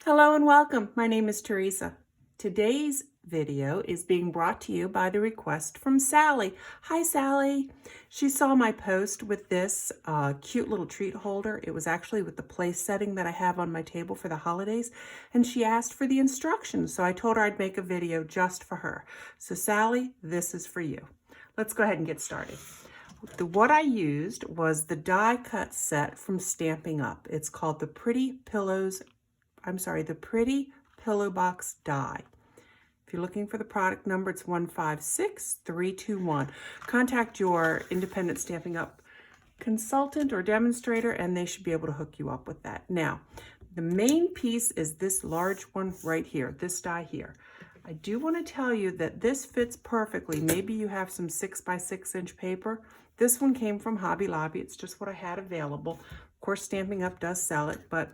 Hello and welcome. My name is Teresa. Today's video is being brought to you by the request from Sally. Hi, Sally. She saw my post with this cute little treat holder. It was actually with the place setting that I have on my table for the holidays, and she asked for the instructions, so I told her I'd make a video just for her. So Sally, this is for you. Let's go ahead and get started. What I used was the die cut set from Stampin' Up. It's called the Pretty Pillow Box Die. If you're looking for the product number, it's 156321. Contact your independent Stampin' Up consultant or demonstrator, and they should be able to hook you up with that. Now, the main piece is this large one right here, this die here. I do want to tell you that this fits perfectly. Maybe you have some 6x6 paper. This one came from Hobby Lobby. It's just what I had available. Of course, Stampin' Up does sell it, but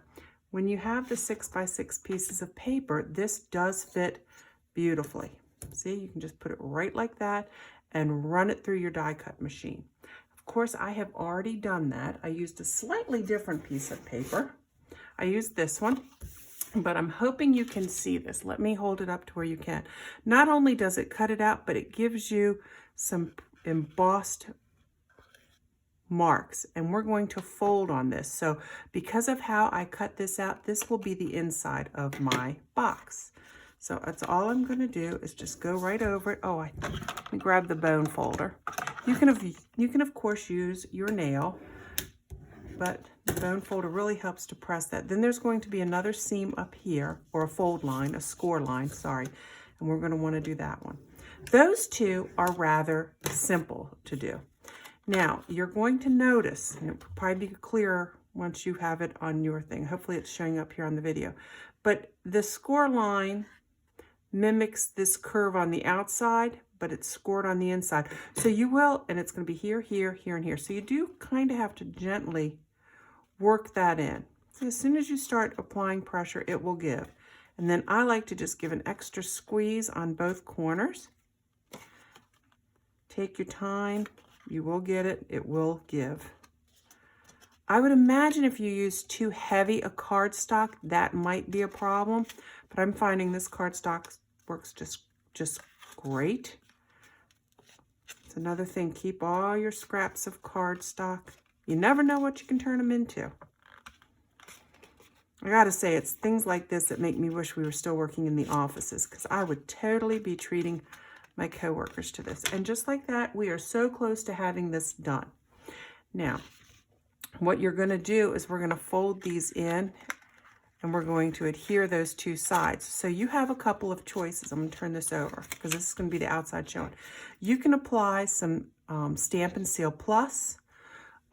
when you have the 6x6 pieces of paper, this does fit beautifully. See, you can just put it right like that and run it through your die cut machine. Of course, I have already done that. I used a slightly different piece of paper. I used this one, but I'm hoping you can see this. Let me hold it up to where you can. Not only does it cut it out, but it gives you some embossed marks, and we're going to fold on this. So because of how I cut this out, this will be the inside of my box. So that's all I'm going to do is just go right over it. Oh, let me grab the bone folder. You can of course use your nail, but the bone folder really helps to press that. Then there's going to be another seam up here, or a fold line, a score line, sorry, and we're going to want to do that one. Those two are rather simple to do. Now, you're going to notice, and it will probably be clearer once you have it on your thing. Hopefully it's showing up here on the video. But the score line mimics this curve on the outside, but it's scored on the inside. So you will, and it's going to be here, here, here, and here. So you do kind of have to gently work that in. So as soon as you start applying pressure, it will give. And then I like to just give an extra squeeze on both corners. Take your time. You will get it. It will give. I would imagine if you use too heavy a cardstock, that might be a problem. But I'm finding this cardstock works just great. It's another thing. Keep all your scraps of cardstock. You never know what you can turn them into. I gotta say, it's things like this that make me wish we were still working in the offices, because I would totally be treating my coworkers to this. And just like that, we are so close to having this done. Now, what you're going to do is we're going to fold these in, and we're going to adhere those two sides. So you have a couple of choices. I'm going to turn this over because this is going to be the outside showing. You can apply some Stampin' Seal Plus.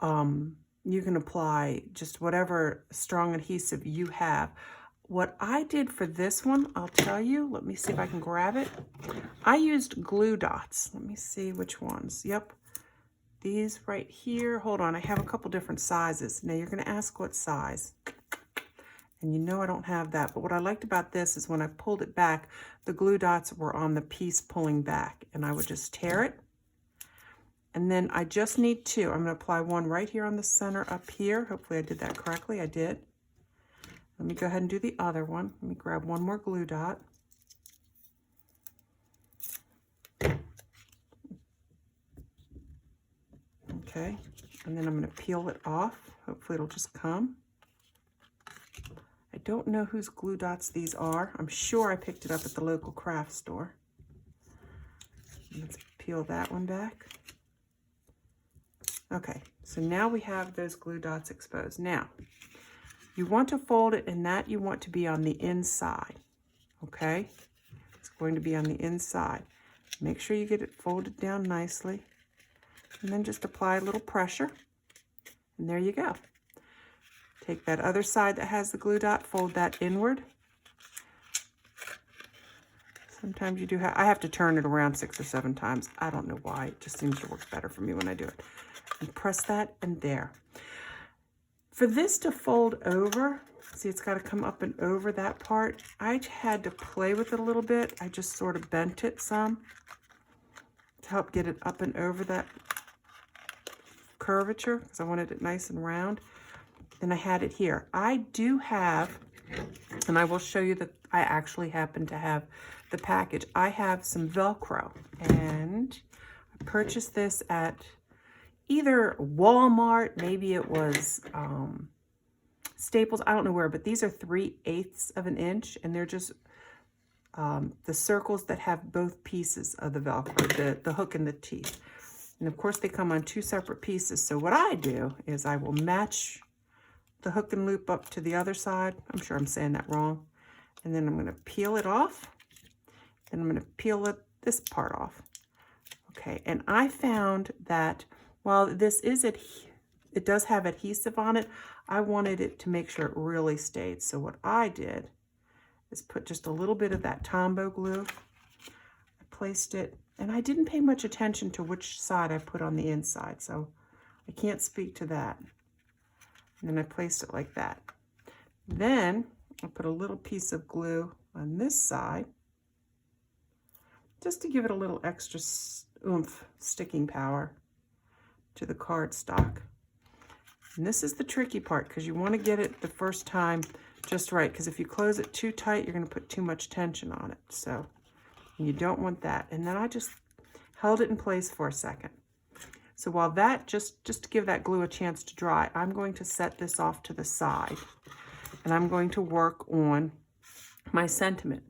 You can apply just whatever strong adhesive you have. What I did for this one, I'll tell you, let me see if I can grab it. I used glue dots. Let me see which ones. Yep, these right here. Hold on, I have a couple different sizes. Now you're gonna ask what size. And you know I don't have that, but what I liked about this is when I pulled it back, the glue dots were on the piece pulling back, and I would just tear it. And then I just need two. I'm gonna apply one right here on the center up here. Hopefully I did that correctly, I did. Let me go ahead and do the other one. Let me grab one more glue dot. Okay, and then I'm going to peel it off. Hopefully it'll just come. I don't know whose glue dots these are. I'm sure I picked it up at the local craft store. Let's peel that one back. Okay, so now we have those glue dots exposed. Now, you want to fold it, and that you want to be on the inside, okay? It's going to be on the inside. Make sure you get it folded down nicely, and then just apply a little pressure, and there you go. Take that other side that has the glue dot, fold that inward. Sometimes you do I have to turn it around 6 or 7 times. I don't know why. It just seems to work better for me when I do it. And press that, and there. For this to fold over, see, it's got to come up and over that part. I had to play with it a little bit. I just sort of bent it some to help get it up and over that curvature, because I wanted it nice and round. Then I had it here. I do have And I will show you that I actually happen to have the package. I have some Velcro, and I purchased this at either Walmart, maybe it was Staples, I don't know where, but these are 3/8 of an inch, and they're just the circles that have both pieces of the Velcro, the hook and the teeth. And of course they come on 2 separate pieces. So what I do is I will match the hook and loop up to the other side. I'm sure I'm saying that wrong. And then I'm going to peel it off. And I'm going to peel this part off. Okay, and I found that while this is it does have adhesive on it, I wanted it to make sure it really stayed. So what I did is put just a little bit of that Tombow glue. I placed it, and I didn't pay much attention to which side I put on the inside, so I can't speak to that. And then I placed it like that. Then I put a little piece of glue on this side, just to give it a little extra oomph, sticking power to the cardstock. And this is the tricky part, because you want to get it the first time just right, because if you close it too tight, you're going to put too much tension on it. So you don't want that. And then I just held it in place for a second. So while that, just to give that glue a chance to dry, I'm going to set this off to the side, and I'm going to work on my sentiment.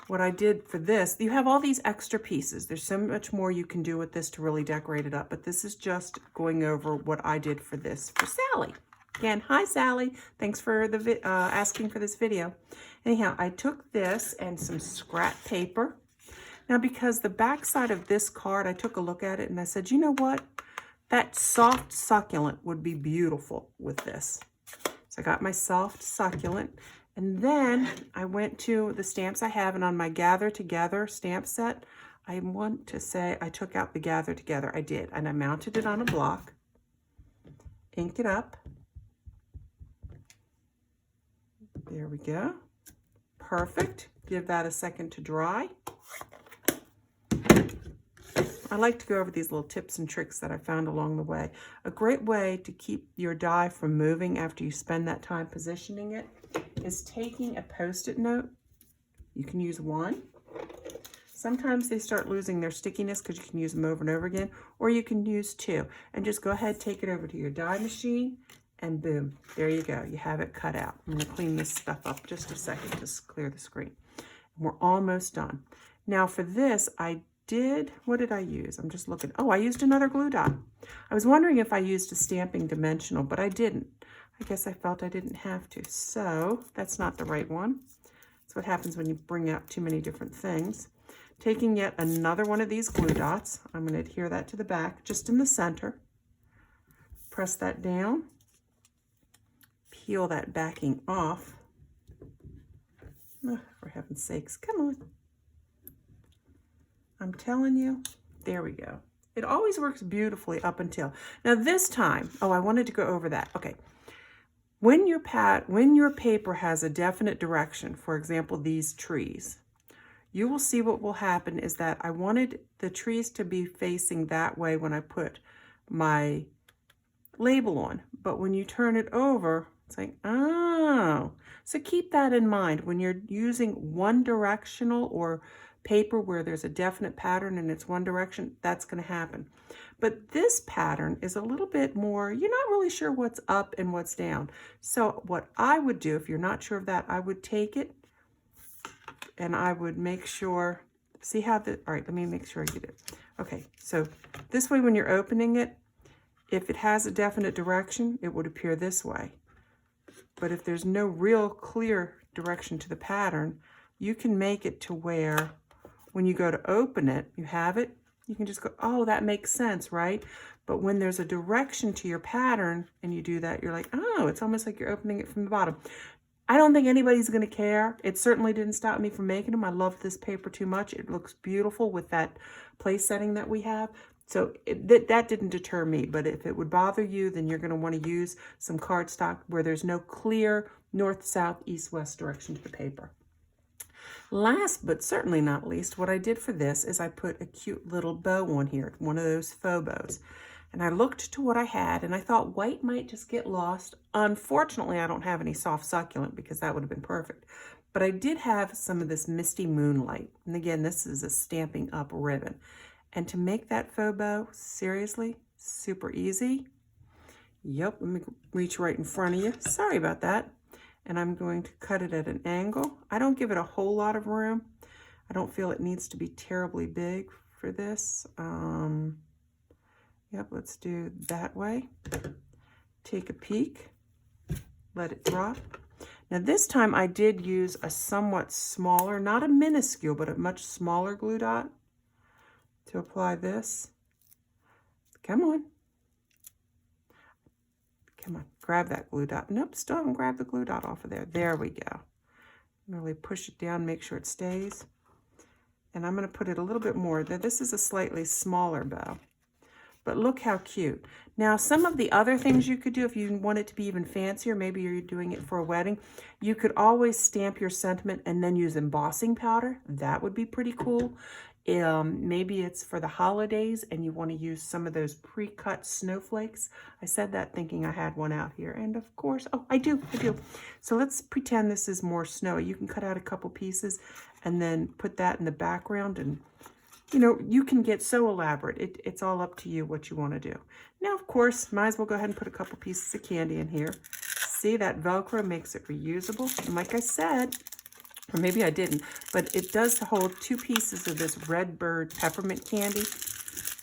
What I did for this, you have all these extra pieces. There's so much more you can do with this to really decorate it up, but this is just going over what I did for this for Sally. Again, hi Sally, thanks for the asking for this video. Anyhow, I took this and some scrap paper. Now, because the back side of this card, I took a look at it and I said, you know what? That soft succulent would be beautiful with this. So I got my soft succulent, and then I went to the stamps I have, and on my Gather Together stamp set, I want to say I took out the Gather Together. I did, and I mounted it on a block, inked it up. There we go. Perfect. Give that a second to dry. I like to go over these little tips and tricks that I found along the way. A great way to keep your die from moving after you spend that time positioning it is taking a Post-it note. You can use one. Sometimes they start losing their stickiness because you can use them over and over again, or you can use 2. And just go ahead, take it over to your die machine, and boom, there you go. You have it cut out. I'm going to clean this stuff up just a second, just clear the screen. We're almost done. Now for this, what did I use? I'm just looking. Oh, I used another glue dot. I was wondering if I used a stamping dimensional, but I didn't. I guess I felt I didn't have to. So that's not the right one. That's what happens when you bring out too many different things. Taking yet another one of these glue dots, I'm going to adhere that to the back, just in the center. Press that down. Peel that backing off. Oh, for heaven's sakes, come on. I'm telling you, there we go. It always works beautifully up until. Now this time, oh, I wanted to go over that. Okay. When your paper has a definite direction, for example, these trees, you will see what will happen is that I wanted the trees to be facing that way when I put my label on. But when you turn it over, it's like, oh. So keep that in mind when you're using one directional or paper where there's a definite pattern and it's one direction, that's going to happen. But this pattern is a little bit more, you're not really sure what's up and what's down. So what I would do, if you're not sure of that, I would take it and I would make sure, see how the, all right, let me make sure I get it. Okay, so this way when you're opening it, if it has a definite direction, it would appear this way. But if there's no real clear direction to the pattern, you can make it to where when you go to open it, you have it, you can just go, oh, that makes sense, right? But when there's a direction to your pattern and you do that, you're like, oh, it's almost like you're opening it from the bottom. I don't think anybody's going to care. It certainly didn't stop me from making them. I love this paper too much. It looks beautiful with that place setting that we have. So that didn't deter me, but if it would bother you, then you're going to want to use some cardstock where there's no clear north, south, east, west direction to the paper. Last but certainly not least, what I did for this is I put a cute little bow on here, one of those faux bows. And I looked to what I had, and I thought white might just get lost. Unfortunately, I don't have any soft succulent because that would have been perfect. But I did have some of this Misty Moonlight. And again, this is a Stampin' Up ribbon. And to make that faux bow, seriously, super easy. Yep, let me reach right in front of you. Sorry about that. And I'm going to cut it at an angle. I don't give it a whole lot of room. I don't feel it needs to be terribly big for this. Yep, let's do that way. Take a peek, let it drop. Now this time I did use a somewhat smaller, not a minuscule, but a much smaller glue dot to apply this. Come on. Come on, grab that glue dot. Nope, still haven't grabbed the glue dot off of there. There we go. Really push it down, make sure it stays. And I'm going to put it a little bit more. This is a slightly smaller bow. But look how cute. Now, some of the other things you could do if you want it to be even fancier, maybe you're doing it for a wedding, you could always stamp your sentiment and then use embossing powder. That would be pretty cool. Maybe it's for the holidays and you want to use some of those pre-cut snowflakes. I said that thinking I had one out here. And of course, oh, I do. So let's pretend this is more snowy. You can cut out a couple pieces and then put that in the background, and you know, you can get so elaborate. It's all up to you what you want to do. Now, of course, might as well go ahead and put a couple pieces of candy in here. See, that Velcro makes it reusable. And like I said, or maybe I didn't, but it does hold 2 pieces of this Red Bird peppermint candy.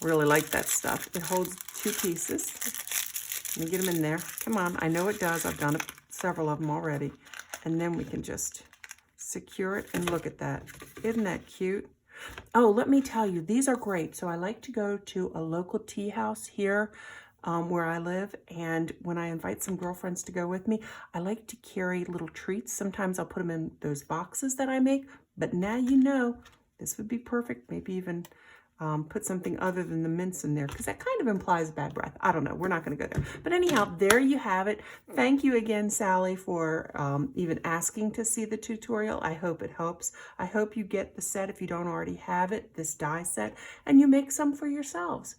Really like that stuff. It holds 2 pieces. Let me get them in there. Come on, I know it does. I've done several of them already. And then we can just secure it, and look at that. Isn't that cute? Oh, let me tell you, these are great. So I like to go to a local tea house here where I live, and when I invite some girlfriends to go with me, I like to carry little treats. Sometimes I'll put them in those boxes that I make, but now you know, this would be perfect. Maybe even put something other than the mints in there, because that kind of implies bad breath. I don't know. We're not going to go there. But anyhow, there you have it. Thank you again, Sally, for even asking to see the tutorial. I hope it helps. I hope you get the set if you don't already have it, this die set, and you make some for yourselves.